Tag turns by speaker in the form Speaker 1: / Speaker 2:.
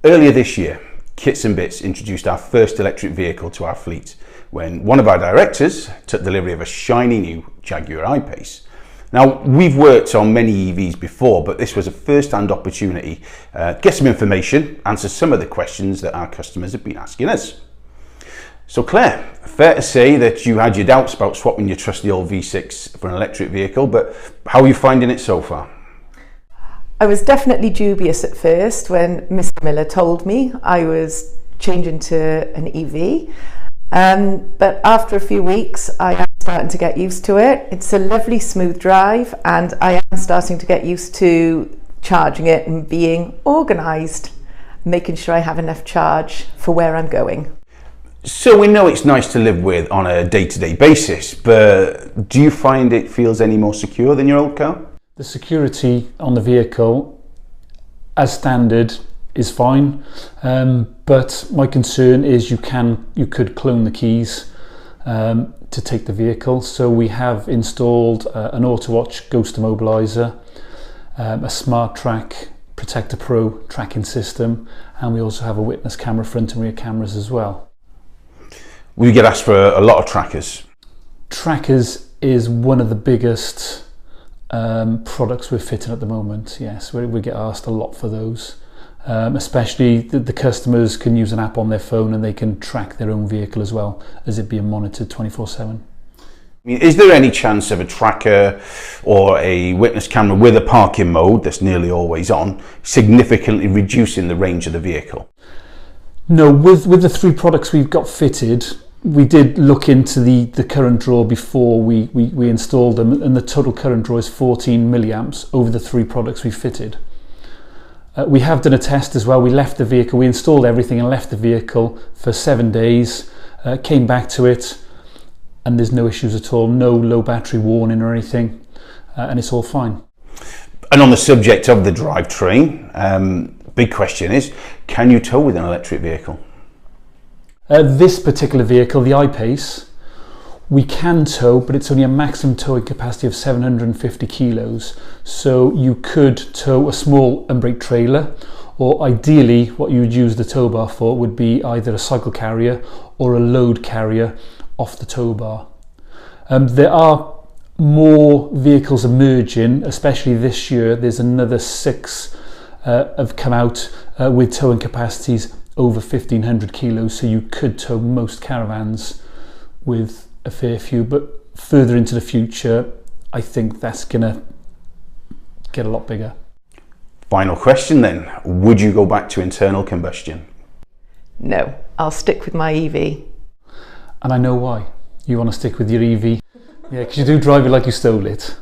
Speaker 1: Earlier this year, Kits and Bits introduced our first electric vehicle to our fleet when one of our directors took delivery of a shiny new Jaguar I-Pace. Now, we've worked on many EVs before, but this was a first-hand opportunity to get some information, answer some of the questions that our customers have been asking us. So Claire, fair to say that you had your doubts about swapping your trusty old V6 for an electric vehicle, but how are you finding it so far?
Speaker 2: I was definitely dubious at first when Mr. Miller told me I was changing to an EV, but after a few weeks I am starting to get used to it. It's a lovely smooth drive and I am starting to get used to charging it and being organised, making sure I have enough charge for where I'm going.
Speaker 1: So we know it's nice to live with on a day-to-day basis, but do you find it feels any more secure than your old car?
Speaker 3: The security on the vehicle, as standard, is fine, but my concern is you could clone the keys to take the vehicle. So we have installed an AutoWatch Ghost Immobiliser, a Smart Track Protector Pro tracking system, and we also have a witness camera, front and rear cameras as well.
Speaker 1: We get asked for a lot of trackers. Trackers
Speaker 3: is one of the biggest products we're fitting at the moment. Yes, we get asked a lot for those, especially the customers can use an app on their phone and they can track their own vehicle as well as it being monitored 24/7.
Speaker 1: Is there any chance of a tracker or a witness camera with a parking mode that's nearly always on significantly reducing the range of the vehicle?
Speaker 3: No, with the three products we've got fitted, we did look into the current draw before we installed them, and the total current draw is 14 milliamps over the three products we fitted. We have done a test as well. We left the vehicle, we installed everything and left the vehicle for 7 days, came back to it, and there's no issues at all, no low battery warning or anything, and it's all fine.
Speaker 1: And on the subject of the drivetrain, big question is, can you tow with an electric vehicle?
Speaker 3: This particular vehicle, the I-Pace, we can tow, but it's only a maximum towing capacity of 750 kilos. So you could tow a small unbrake trailer, or ideally what you would use the tow bar for would be either a cycle carrier or a load carrier off the tow bar. There are more vehicles emerging, especially this year. There's another 6 have come out with towing capacities over 1,500 kilos, so you could tow most caravans with a fair few, but further into the future I think that's gonna get a lot bigger.
Speaker 1: Final question then, would you go back to internal combustion?
Speaker 2: No, I'll stick with my EV.
Speaker 3: And I know why. You want to stick with your EV. Yeah, because you do drive it like you stole it.